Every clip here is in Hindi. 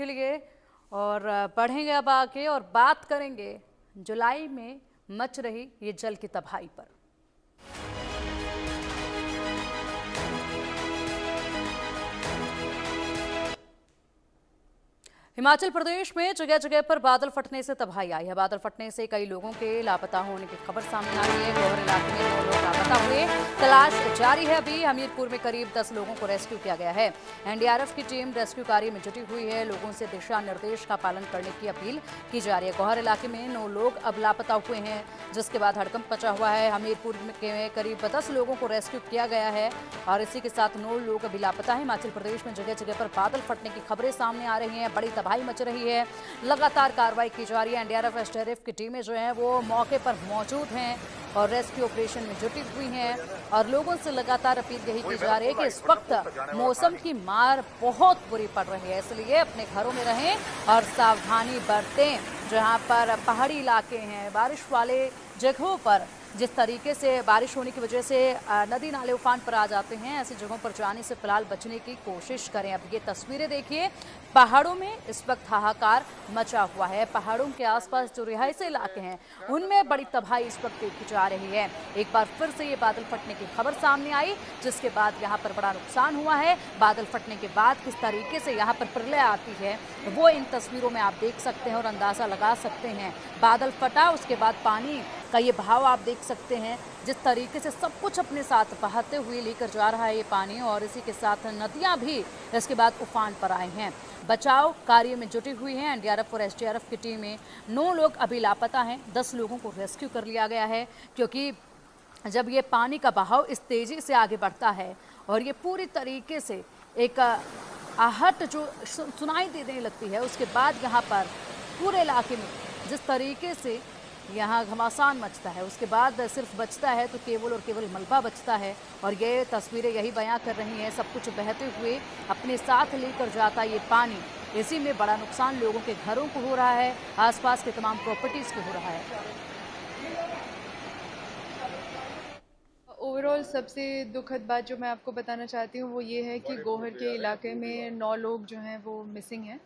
के लिए और बढ़ेंगे अब आगे और बात करेंगे जुलाई में मच रही ये जल की तबाही पर। हिमाचल प्रदेश में जगह जगह पर बादल फटने से तबाही आई है। बादल फटने से कई लोगों के लापता होने की खबर सामने आई है। गौहर इलाके में 9 लोग लापता हुए, तलाश जारी है। अभी हमीरपुर में करीब 10 लोगों को रेस्क्यू किया गया है। एनडीआरएफ की टीम रेस्क्यू कार्य में जुटी हुई है। लोगों से दिशा निर्देश का पालन करने की अपील की जा रही है। गौहर इलाके में 9 लोग अब लापता हुए हैं, जिसके बाद हड़कंप मचा हुआ है। हमीरपुर में करीब 10 लोगों को रेस्क्यू किया गया है और इसी के साथ 9 लोग अभी लापता है। हिमाचल प्रदेश में जगह जगह पर बादल फटने की खबरें सामने आ रही हैं। बड़ी तबाही मच रही है, लगातार कार्रवाई की जा रही है। एनडीआरएफ एसडीआरएफ की टीमें जो हैं वो मौके पर मौजूद हैं और रेस्क्यू ऑपरेशन में जुटी हुई हैं और लोगों से लगातार अपील यही की जा रही है कि इस वक्त मौसम की मार बहुत बुरी पड़ रही है, इसलिए अपने घरों में रहें और सावधानी बरतें। जहां पर पहाड़ी इलाके हैं, बारिश वाले जगहों पर जिस तरीके से बारिश होने की वजह से नदी नाले उफान पर आ जाते हैं, ऐसी जगहों पर जाने से फिलहाल बचने की कोशिश करें। अब ये तस्वीरें देखिए, पहाड़ों में इस वक्त हाहाकार मचा हुआ है। पहाड़ों के आसपास जो रिहायशी इलाके हैं उनमें बड़ी तबाही इस वक्त देखी जा रही है। एक बार फिर से ये बादल फटने की खबर सामने आई, जिसके बाद यहाँ पर बड़ा नुकसान हुआ है। बादल फटने के बाद किस तरीके से यहाँ पर प्रलय आती है वो इन तस्वीरों में आप देख सकते हैं और अंदाजा लगा सकते हैं। बादल फटा, उसके बाद पानी का ये बहाव आप देख सकते हैं, जिस तरीके से सब कुछ अपने साथ बहाते हुए लेकर जा रहा है ये पानी, और इसी के साथ नदियां भी इसके बाद उफान पर आए हैं। बचाव कार्य में जुटी हुई हैं एनडीआरएफ और एसडीआरएफ की टीमें। 9 लोग अभी लापता हैं, 10 लोगों को रेस्क्यू कर लिया गया है, क्योंकि जब ये पानी का बहाव इस तेजी से आगे बढ़ता है और ये पूरी तरीके से एक आहट जो सुनाई देने लगती है, उसके बाद यहाँ पर पूरे इलाके में जिस तरीके से यहाँ घमासान मचता है, उसके बाद सिर्फ बचता है तो केवल और केवल मलबा बचता है। और ये तस्वीरें यही बयां कर रही हैं, सब कुछ बहते हुए अपने साथ लेकर जाता ये पानी। इसी में बड़ा नुकसान लोगों के घरों को हो रहा है, आसपास के तमाम प्रॉपर्टीज़ को हो रहा है। ओवरऑल सबसे दुखद बात जो मैं आपको बताना चाहती हूँ वो ये है कि गौहर के इलाके में 9 लोग जो हैं वो मिसिंग हैं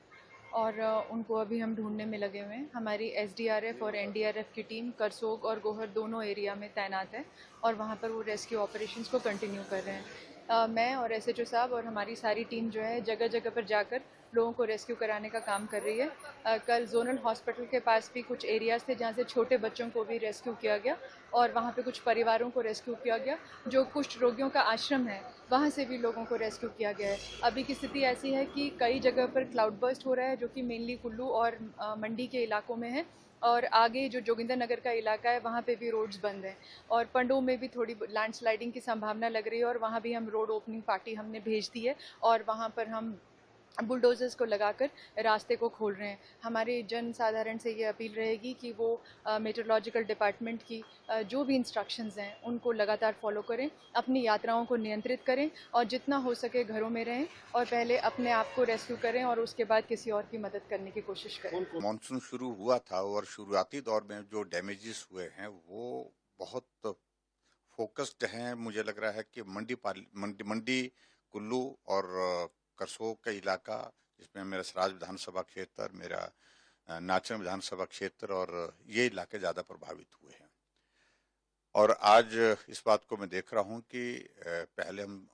और उनको अभी हम ढूंढने में लगे हुए हैं। हमारी एसडीआरएफ और एनडीआरएफ की टीम करसोग और गौहर दोनों एरिया में तैनात है और वहाँ पर वो रेस्क्यू ऑपरेशंस को कंटिन्यू कर रहे हैं। मैं और एसएचओ साहब और हमारी सारी टीम जो है जगह जगह पर जाकर लोगों को रेस्क्यू कराने का काम कर रही है। कल जोनल हॉस्पिटल के पास भी कुछ एरियाज थे जहाँ से छोटे बच्चों को भी रेस्क्यू किया गया और वहाँ पे कुछ परिवारों को रेस्क्यू किया गया। जो कुष्ठ रोगियों का आश्रम है वहाँ से भी लोगों को रेस्क्यू किया गया है। अभी की स्थिति ऐसी है कि कई जगह पर क्लाउड बर्स्ट हो रहा है, जो कि मेनली कुल्लू और मंडी के इलाकों में है, और आगे जो जोगिंदर नगर का इलाका है वहाँ पे भी रोड्स बंद हैं और पंडों में भी थोड़ी लैंडस्लाइडिंग की संभावना लग रही है और वहाँ भी हम रोड ओपनिंग पार्टी हमने भेज दी है और वहाँ पर हम बुलडोजर्स को लगाकर रास्ते को खोल रहे हैं। हमारे जन साधारण से ये अपील रहेगी कि वो मेट्रोलॉजिकल डिपार्टमेंट की जो भी इंस्ट्रक्शंस हैं उनको लगातार फॉलो करें, अपनी यात्राओं को नियंत्रित करें और जितना हो सके घरों में रहें और पहले अपने आप को रेस्क्यू करें और उसके बाद किसी और की मदद करने की कोशिश करें। मानसून शुरू हुआ था और शुरुआती दौर में जो डैमेजेस हुए हैं वो बहुत फोकस्ड हैं। मुझे लग रहा है कि मंडी कुल्लू और करसोग का इलाका, जिसमें मेरा सराज विधानसभा क्षेत्र, मेरा नाचन विधानसभा क्षेत्र और ये इलाके ज़्यादा प्रभावित हुए हैं। और आज इस बात को मैं देख रहा हूँ कि पहले हम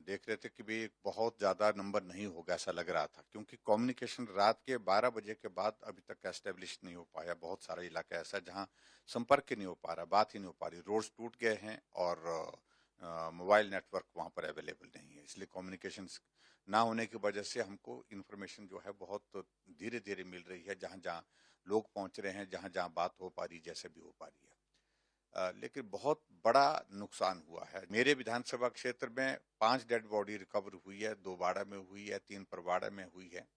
देख रहे थे कि भी बहुत ज़्यादा नंबर नहीं होगा, ऐसा लग रहा था, क्योंकि कम्युनिकेशन रात के 12 बजे के बाद अभी तक एस्टेब्लिश नहीं हो पाया। बहुत सारा इलाका ऐसा जहां संपर्क ही नहीं हो पा रहा, बात ही नहीं हो पा रही, रोड्स टूट गए हैं और मोबाइल नेटवर्क वहां पर अवेलेबल नहीं है। इसलिए कम्युनिकेशन ना होने की वजह से हमको इन्फॉर्मेशन जो है बहुत धीरे धीरे मिल रही है, जहाँ जहाँ लोग पहुंच रहे हैं, जहाँ जहाँ बात हो पा रही, जैसे भी हो पा रही है। लेकिन बहुत बड़ा नुकसान हुआ है। मेरे विधानसभा क्षेत्र में 5 डेड बॉडी रिकवर हुई है, 2 बाड़ा में हुई है, 3 परवाड़ा में हुई है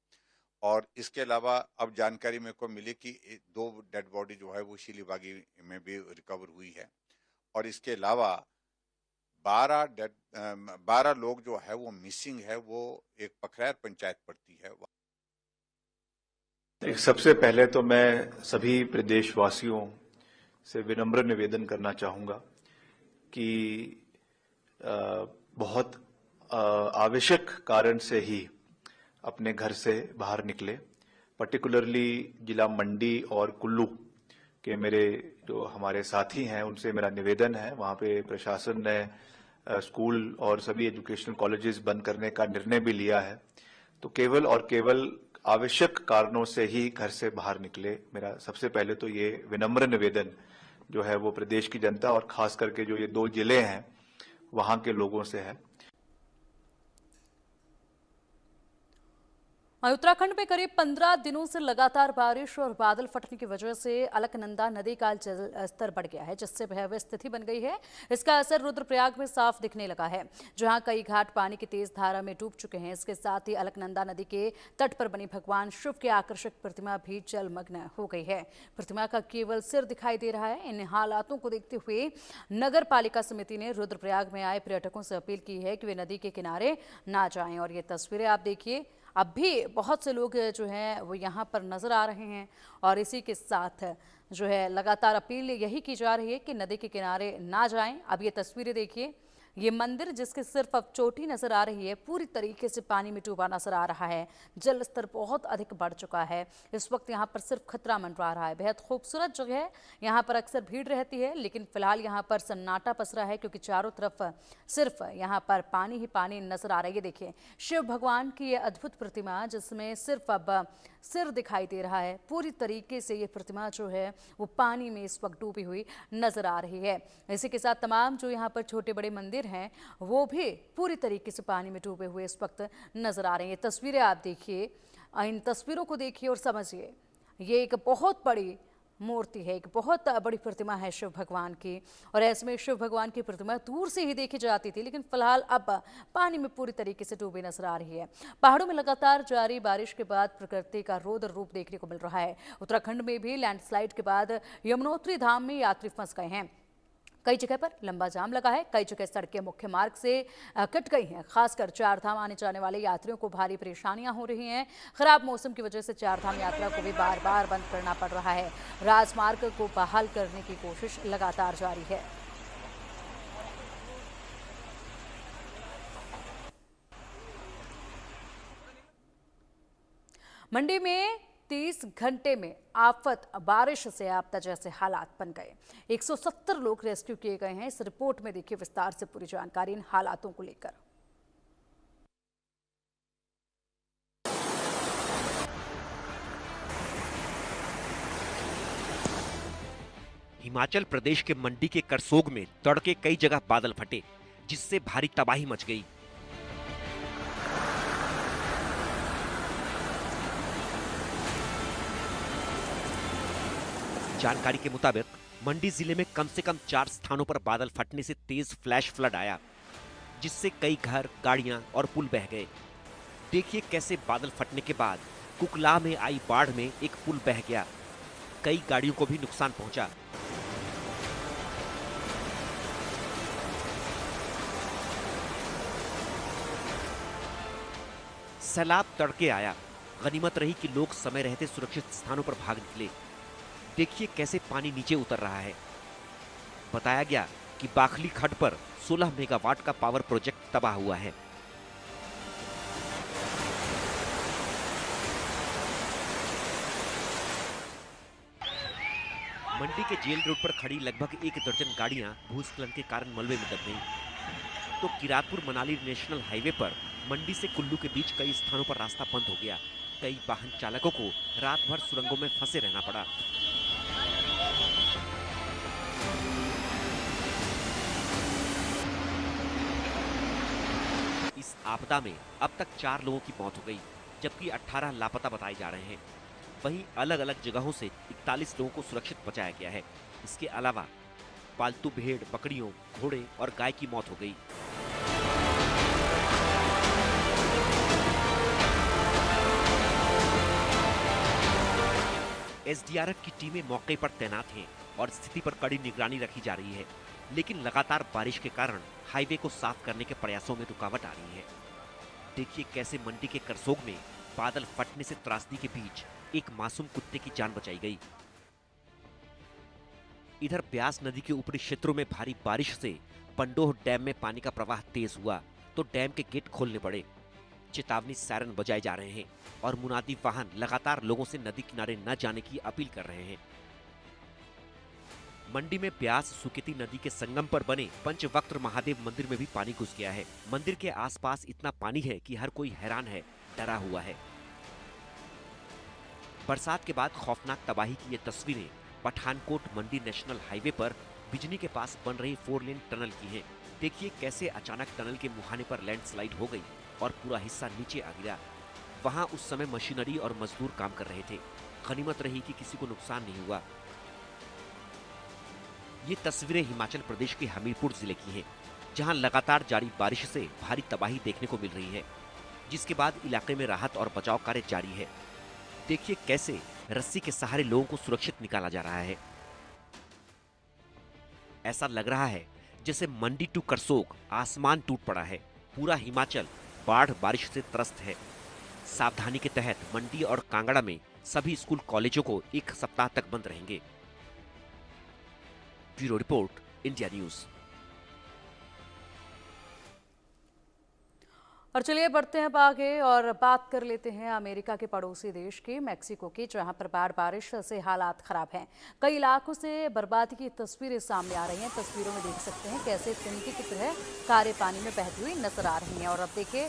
और इसके अलावा अब जानकारी मेरे को मिली कि 2 डेड बॉडी जो है वो शीलीबागी में भी रिकवर हुई है और इसके अलावा 12 लोग जो है वो मिसिंग है, वो एक पखरैर पंचायत पड़ती है। सबसे पहले तो मैं सभी प्रदेशवासियों से विनम्र निवेदन करना चाहूंगा कि बहुत आवश्यक कारण से ही अपने घर से बाहर निकले। पर्टिकुलरली जिला मंडी और कुल्लू के मेरे जो हमारे साथी हैं उनसे मेरा निवेदन है, वहाँ पे प्रशासन ने स्कूल और सभी एजुकेशनल कॉलेजेस बंद करने का निर्णय भी लिया है, तो केवल और केवल आवश्यक कारणों से ही घर से बाहर निकले। मेरा सबसे पहले तो ये विनम्र निवेदन जो है वो प्रदेश की जनता और खास करके जो ये 2 जिले हैं वहां के लोगों से है। उत्तराखंड में करीब 15 दिनों से लगातार बारिश और बादल फटने की वजह से अलकनंदा नदी का जल स्तर बढ़ गया है, जिससे भयावह स्थिति बन गई है। इसका असर रुद्रप्रयाग में साफ दिखने लगा है, जहां कई घाट पानी की तेज धारा में डूब चुके हैं। इसके साथ ही अलकनंदा नदी के तट पर बनी भगवान शिव की आकर्षक प्रतिमा भी जलमग्न हो गई है। प्रतिमा का केवल सिर दिखाई दे रहा है। इन हालातों को देखते हुए नगर पालिका समिति ने रुद्रप्रयाग में आए पर्यटकों से अपील की है कि वे नदी के किनारे ना जाएं। और ये तस्वीरें आप देखिए, अब भी बहुत से लोग जो हैं वो यहाँ पर नज़र आ रहे हैं। और इसी के साथ जो है लगातार अपील यही की जा रही है कि नदी के किनारे ना जाएं। अब ये तस्वीरें देखिए, ये मंदिर जिसके सिर्फ अब चोटी नजर आ रही है पूरी तरीके से पानी में डूबा नजर आ रहा है। जल स्तर बहुत अधिक बढ़ चुका है। इस वक्त यहाँ पर सिर्फ खतरा मंडरा रहा है। बेहद खूबसूरत जगह है, यहाँ पर अक्सर भीड़ रहती है, लेकिन फिलहाल यहाँ पर सन्नाटा पसरा है क्योंकि चारों तरफ सिर्फ यहाँ पर पानी ही पानी नजर आ रही है। देखिए शिव भगवान की ये अद्भुत प्रतिमा जिसमें सिर्फ अब सिर दिखाई दे रहा है। पूरी तरीके से ये प्रतिमा जो है वो पानी में इस वक्त डूबी हुई नजर आ रही है। इसी के साथ तमाम जो यहाँ पर छोटे बड़े मंदिर हैं वो भी पूरी तरीके से पानी में डूबे हुए इस वक्त नजर आ रहे हैं। तस्वीरें आप देखिए, इन तस्वीरों को देखिए और समझिए, ये एक बहुत बड़ी मूर्ति है, एक बहुत बड़ी प्रतिमा है शिव भगवान की। और ऐसे में शिव भगवान की प्रतिमा दूर से ही देखी जाती थी, लेकिन फिलहाल अब पानी में पूरी तरीके से डूबी नजर आ रही है। पहाड़ों में लगातार जारी बारिश के बाद प्रकृति का रौद्र रूप देखने को मिल रहा है। उत्तराखंड में भी लैंडस्लाइड के बाद यमुनोत्री धाम में यात्री फंस गए हैं। कई जगह पर लंबा जाम लगा है, कई जगह सड़कें मुख्य मार्ग से कट गई हैं। खासकर चारधाम आने जाने वाले यात्रियों को भारी परेशानियां हो रही हैं। खराब मौसम की वजह से चारधाम यात्रा को भी बार बार बंद करना पड़ रहा है। राजमार्ग को बहाल करने की कोशिश लगातार जारी है। मंडी में 30 घंटे में आफत बारिश से आपदा जैसे हालात बन गए। 170 लोग रेस्क्यू किए गए हैं। इस रिपोर्ट में देखिए विस्तार से पूरी जानकारी इन हालातों को लेकर। हिमाचल प्रदेश के मंडी के करसोग में तड़के कई जगह बादल फटे, जिससे भारी तबाही मच गई। जानकारी के मुताबिक मंडी जिले में कम से कम 4 स्थानों पर बादल फटने से तेज फ्लैश फ्लड आया, जिससे कई घर, गाड़ियां और पुल बह गए। देखिए कैसे बादल फटने के बाद कुकला में आई बाढ़ में एक पुल बह गया। कई गाड़ियों को भी नुकसान पहुंचा। सैलाब तड़के आया। गनीमत रही कि लोग समय रहते सुरक्षित स्थानों पर भाग निकले। देखिए कैसे पानी नीचे उतर रहा है। बताया गया कि बाखली खड्ड पर 16 मेगावाट का पावर प्रोजेक्ट तबाह हुआ है। मंडी के जेल रोड पर खड़ी लगभग 1 दर्जन गाड़ियां भूस्खलन के कारण मलबे में दब गईं। तो किरातपुर मनाली नेशनल हाईवे पर मंडी से कुल्लू के बीच कई स्थानों पर रास्ता बंद हो गया। कई वाहन चालकों को रात भर सुरंगों में फंसे रहना पड़ा। इस आपदा में अब तक 4 लोगों की मौत हो गई, जबकि 18 लापता बताए जा रहे हैं। वहीं अलग अलग जगहों से 41 लोगों को सुरक्षित बचाया गया है। इसके अलावा पालतू भेड़, बकरियों, घोड़े और गाय की मौत हो गई। एसडीआरएफ की टीमें मौके पर तैनात हैं और स्थिति पर कड़ी निगरानी रखी जा रही है, लेकिन लगातार बारिश के कारण हाईवे को साफ करने के प्रयासों में रुकावट आ रही है। देखिए कैसे मंडी के करसोग में बादल फटने से त्रासदी के बीच एक मासूम कुत्ते की जान बचाई गई। इधर ब्यास नदी के ऊपरी क्षेत्रों में भारी बारिश से पंडोह डैम में पानी का प्रवाह तेज हुआ, तो डैम के गेट खोलने पड़े, चेतावनी सायरन बजाए जा रहे हैं और मुनादी वाहन लगातार लोगों से नदी किनारे न जाने की अपील कर रहे हैं। मंडी में ब्यास सुकेती नदी के संगम पर बने पंचवक्त्र महादेव मंदिर में भी पानी घुस गया है। मंदिर के आसपास इतना पानी है कि हर कोई हैरान है, डरा हुआ है। बरसात के बाद खौफनाक तबाही की ये तस्वीरें पठानकोट मंडी नेशनल हाईवे पर बिजनी के पास बन रही 4 लेन टनल की हैं। देखिए कैसे अचानक टनल के मुहाने पर लैंडस्लाइड हो गई और पूरा हिस्सा नीचे आ गिरा। वहां उस समय मशीनरी और मजदूर काम कर रहे थे। गनीमत रही कि किसी को नुकसान नहीं हुआ। ये तस्वीरें हिमाचल प्रदेश के हमीरपुर जिले की हैं, जहां लगातार जारी बारिश से भारी तबाही देखने को मिल रही है, जिसके बाद इलाके में राहत और बचाव कार्य जारी है। देखिए कैसे रस्सी के सहारे लोगों को सुरक्षित निकाला जा रहा है। ऐसा लग रहा है जैसे मंडी टू करसोग आसमान टूट पड़ा है। पूरा हिमाचल बाढ़ बारिश से त्रस्त है। सावधानी के तहत मंडी और कांगड़ा में सभी स्कूल कॉलेजों को 1 सप्ताह तक बंद रहेंगे। Bureau report, India news. और चलिए बढ़ते हैं अब आगे और बात कर लेते हैं अमेरिका के पड़ोसी देश की, मैक्सिको की, जहां पर बाढ़ बारिश से हालात खराब हैं। कई इलाकों से बर्बादी की तस्वीरें सामने आ रही हैं। तस्वीरों में देख सकते हैं कैसे तिनके की तरह कारें पानी में बहती हुई नजर आ रही हैं। और अब देखिए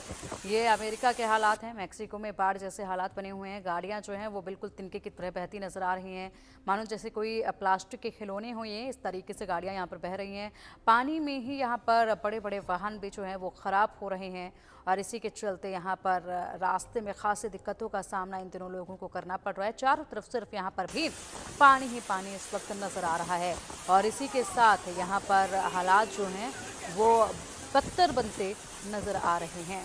ये अमेरिका के हालात हैं। मैक्सिको में बाढ़ जैसे हालात बने हुए हैं। गाड़ियाँ जो हैं वो बिल्कुल तिनके की तरह बहती नजर आ रही हैं, मानो जैसे कोई प्लास्टिक के खिलौने हो। ये इस तरीके से गाड़ियाँ यहाँ पर बह रही हैं। पानी में ही यहाँ पर बड़े बड़े वाहन भी जो हैं वो खराब हो रहे हैं और इसी के चलते यहाँ पर रास्ते में खासी दिक्कतों का सामना इन दिनों लोगों को करना पड़ रहा है। चारों तरफ सिर्फ यहाँ पर भी पानी ही पानी इस वक्त नज़र आ रहा है और इसी के साथ यहाँ पर हालात जो हैं वो बदतर बनते नज़र आ रहे हैं।